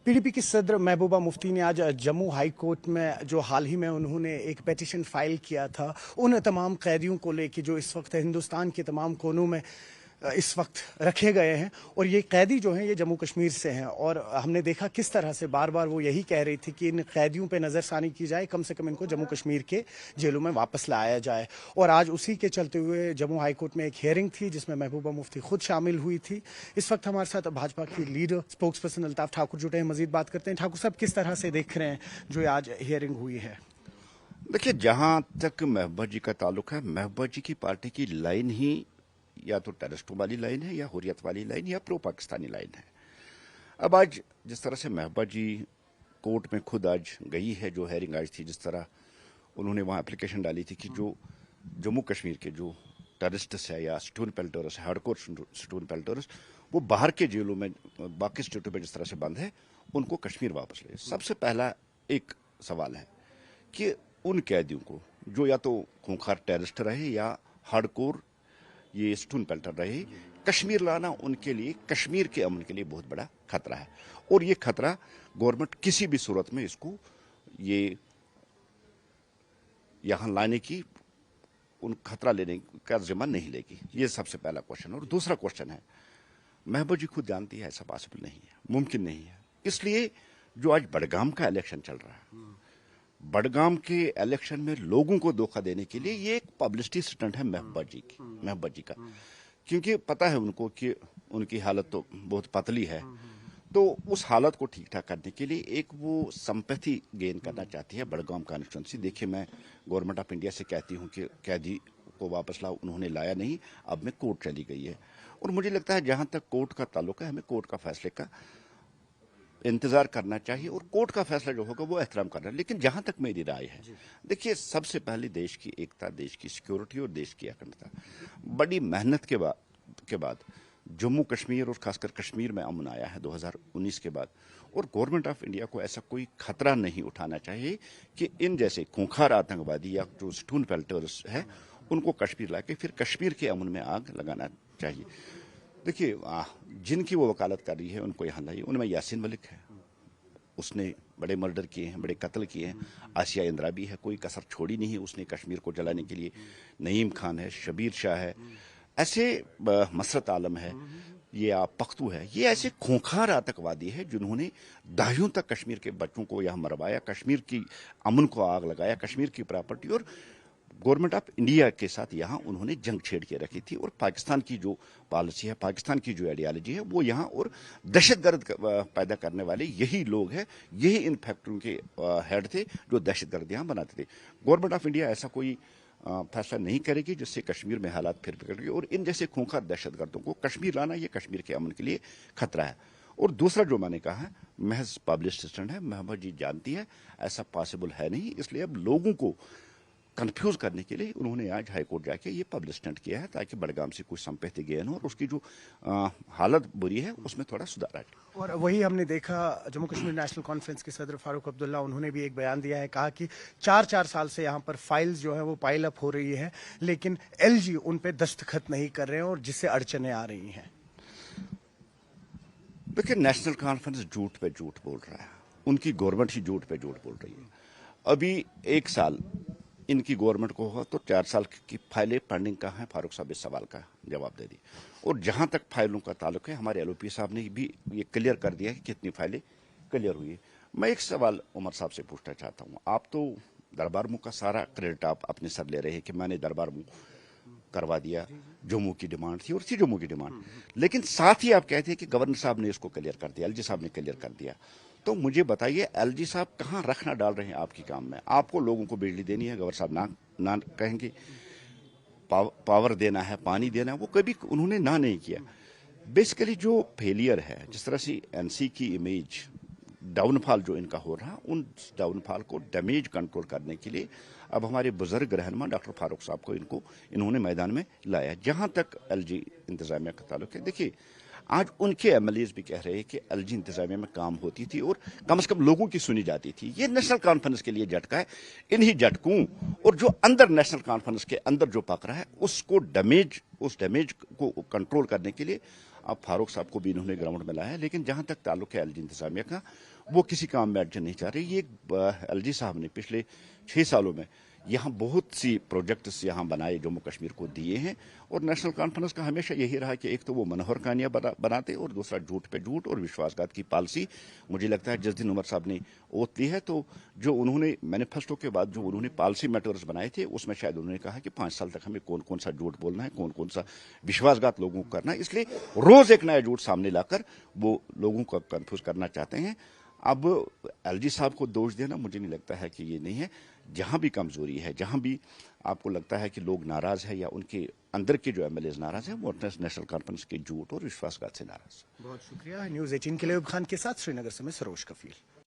PDP की सदर महबूबा मुफ्ती ने आज जम्मू हाई कोर्ट में जो हाल ही में उन्होंने एक पेटिशन फाइल किया था उन तमाम कैदियों को लेके जो इस वक्त हिंदुस्तान के तमाम कोनों में इस वक्त रखे गए हैं, और ये कैदी जो हैं ये जम्मू कश्मीर से हैं, और हमने देखा किस तरह से बार बार वो यही कह रही थी कि इन कैदियों पे नज़रसानी की जाए, कम से कम इनको जम्मू कश्मीर के जेलों में वापस लाया जाए। और आज उसी के चलते हुए जम्मू हाई कोर्ट में एक हियरिंग थी जिसमें महबूबा मुफ्ती खुद शामिल हुई थी। इस वक्त हमारे साथ भाजपा की leader spokes person Altaf Thakur जुटे हैं, मजीद बात करते हैं। ठाकुर साहब, किस तरह से देख रहे हैं जो आज हियरिंग हुई है? देखिए, जहां तक महबूबा जी का ताल्लुक है, महबूबा जी की पार्टी की लाइन ही या तो टेररिस्टों वाली लाइन है या हुर्रियत वाली लाइन या प्रो पाकिस्तानी लाइन है। अब आज जिस तरह से महबूबा जी कोर्ट में खुद आज गई है, जो हेयरिंग आज थी, जिस तरह उन्होंने वहां एप्लीकेशन डाली थी कि जो जम्मू कश्मीर के जो टेररिस्ट्स है या stone pelters, hardcore stone pelters, वो बाहर के जेलों में बाकी स्टेटों में जिस तरह से बंद है, उनको कश्मीर वापस ले। सबसे पहला एक सवाल है कि उन कैदियों को जो या तो खूंखार टेररिस्ट रहे या हार्डकोर ये स्टोन पेल्टर रहे, कश्मीर लाना उनके लिए, कश्मीर के अमन के लिए बहुत बड़ा खतरा है। और ये खतरा गवर्नमेंट किसी भी सूरत में इसको ये यहां लाने की, उन खतरा लेने का जिम्मा नहीं लेगी। ये सबसे पहला क्वेश्चन। और दूसरा क्वेश्चन है, महबूबा जी खुद जानती है ऐसा पॉसिबल नहीं है, मुमकिन नहीं है। इसलिए जो आज बडगाम का इलेक्शन चल रहा है, बडगाम के इलेक्शन में लोगों को धोखा देने के लिए ये एक पब्लिसिटी स्टंट है महबूबा जी का, क्योंकि पता है उनको कि उनकी हालत तो बहुत पतली है, तो उस हालत को ठीक ठाक करने के लिए एक वो संपैथी गेन करना चाहती है बडगाम कॉन्स्टिट्यूंसी। देखिए, मैं गवर्नमेंट ऑफ इंडिया से कहती हूँ कि कैदी को वापस लाओ, उन्होंने लाया नहीं, अब मैं कोर्ट चली गई है। और मुझे लगता है जहां तक कोर्ट का ताल्लुक है, हमें कोर्ट का फैसले का इंतजार करना चाहिए और कोर्ट का फैसला जो होगा वो एहतराम करना है। लेकिन जहां तक मेरी राय है, देखिए, सबसे पहले देश की एकता, देश की सिक्योरिटी और देश की अखंडता, बड़ी मेहनत के बाद जम्मू कश्मीर और खासकर कश्मीर में अमन आया है 2019 के बाद। और गवर्नमेंट ऑफ इंडिया को ऐसा कोई खतरा नहीं उठाना चाहिए कि इन जैसे खूंखार आतंकवादी या जो स्टोन पेल्टर्स है उनको कश्मीर लाके फिर कश्मीर के अमन में आग लगाना चाहिए। देखिए, जिनकी वो वकालत कर रही है उनको यहाँ लाइए। उनमें यासीन मलिक है, उसने बड़े मर्डर किए हैं, बड़े कत्ल किए हैं। आसिया इंद्राबी है, कोई कसर छोड़ी नहीं है उसने कश्मीर को जलाने के लिए। नईम खान है, शबीर शाह है, ऐसे मसरत आलम है, ये आप पख्तू है, ये ऐसे खूंखार आतंकवादी है जिन्होंने दहाइयों तक कश्मीर के बच्चों को यहाँ मरवाया, कश्मीर की अमन को आग लगाया, कश्मीर की प्रॉपर्टी और गवर्नमेंट ऑफ इंडिया के साथ यहाँ उन्होंने जंग छेड़ के रखी थी। और पाकिस्तान की जो पॉलिसी है, पाकिस्तान की जो आइडियोलॉजी है, वो यहाँ और दहशतगर्द पैदा करने वाले यही लोग हैं, यही इन फैक्ट्रियों के हेड थे जो दहशतगर्द यहाँ बनाते थे। गवर्नमेंट ऑफ इंडिया ऐसा कोई फैसला नहीं करेगी जिससे कश्मीर में हालात फिर बिगड़ेंगे। और इन जैसे खूंखार दहशतगर्दों को कश्मीर लाना, ये कश्मीर के अमन के लिए खतरा है। और दूसरा जो मैंने कहा है, महज पब्लिसिटी स्टंट है। महबूबा जी जानती है ऐसा पॉसिबल है नहीं, इसलिए अब लोगों को कंफ्यूज करने के लिए उन्होंने आज हाईकोर्ट जाके ये पब्लिश स्टंट किया है ताकि बडगाम से कुछ संपत्ति गेन हो और उसकी जो हालत बुरी है उसमें थोड़ा सुधार आए। और वही हमने देखा, जम्मू कश्मीर नेशनल कॉन्फ्रेंस के सदर फारूक अब्दुल्ला, उन्होंने भी एक बयान दिया है, कहा कि 4 साल से यहाँ पर फाइल्स जो है वो पाइल अप हो रही है, लेकिन LG उन पे दस्तखत नहीं कर रहे हैं और जिससे अड़चने आ रही हैं। देखिए, नेशनल कॉन्फ्रेंस झूठ पे झूठ बोल रहा है, उनकी गवर्नमेंट ही झूठ पे झूठ बोल रही है। अभी 1 साल इनकी गवर्नमेंट को हो तो 4 साल की फाइलें पेंडिंग का है। फारूक साहब इस सवाल का जवाब दे दी। और जहां तक फाइलों का ताल्लुक है, हमारे LOP साहब ने भी ये क्लियर कर दिया कि कितनी फाइलें क्लियर हुई है। मैं एक सवाल उमर साहब से पूछना चाहता हूँ, आप तो दरबार मुँह का सारा क्रेडिट आप अपने सर ले रहे हैं कि मैंने दरबार मुँह करवा दिया, जम्मू की डिमांड थी और थी जम्मू की डिमांड, लेकिन साथ ही आप कहते हैं कि गवर्नर साहब ने इसको क्लियर कर दिया, LG साहब ने क्लियर कर दिया। तो मुझे बताइए, LG साहब कहाँ रखना डाल रहे हैं आपकी काम में? आपको लोगों को बिजली देनी है, गवर्नर साहब ना कहेंगे, पावर देना है, पानी देना है, वो कभी उन्होंने ना नहीं किया। बेसिकली जो फेलियर है, जिस तरह से NC की इमेज डाउनफॉल जो इनका हो रहा, उन डाउनफॉल को डैमेज कंट्रोल करने के लिए अब हमारे बुजुर्ग रहनुमा डॉक्टर फारूक साहब को इन्होंने मैदान में लाया। जहां तक LG इंतजामिया का ताल्लुक है, देखिए, आज उनके MLAs भी कह रहे हैं कि LG इंतजामिया में काम होती थी और कम से कम लोगों की सुनी जाती थी। ये नेशनल कॉन्फ्रेंस के लिए झटका है। इन्हीं झटकों और जो अंदर नेशनल कॉन्फ्रेंस के अंदर जो पक रहा है, उस डैमेज को कंट्रोल करने के लिए अब फारूक साहब को भी इन्होंने ग्राउंड में लाया है, लेकिन जहां तक ताल्लुक है एलजी इंतजामिया का, वो किसी काम में अड़चन नहीं चाह रही। ये एलजी साहब ने पिछले 6 सालों में यहाँ बहुत सी प्रोजेक्ट्स यहाँ बनाए, जम्मू कश्मीर को दिए हैं। और नेशनल कॉन्फ्रेंस का हमेशा यही रहा कि एक तो वो मनोहर कहानियाँ बनाते और दूसरा झूठ पे झूठ और विश्वासघात की पॉलिसी। मुझे लगता है जिस दिन उमर साहब ने ओथ ली है, तो जो उन्होंने मैनिफेस्टो के बाद जो उन्होंने पॉलिसी मैटर्स बनाए थे, उसमें शायद उन्होंने कहा कि 5 साल तक हमें कौन कौन सा झूठ बोलना है, कौन कौन सा विश्वासघात लोगों को करना है। इसलिए रोज एक नया झूठ सामने लाकर वो लोगों को कंफ्यूज करना चाहते हैं। अब एलजी साहब को दोष देना मुझे नहीं लगता है कि ये नहीं है। जहां भी कमजोरी है, जहां भी आपको लगता है कि लोग नाराज है या उनके अंदर के जो एमएलए नाराज है, वो नेशनल कॉन्फ्रेंस के झूठ और विश्वासघात से नाराज है। बहुत शुक्रिया। न्यूज़ 18 के लिए खान के साथ श्रीनगर से मैं सरोज कफील।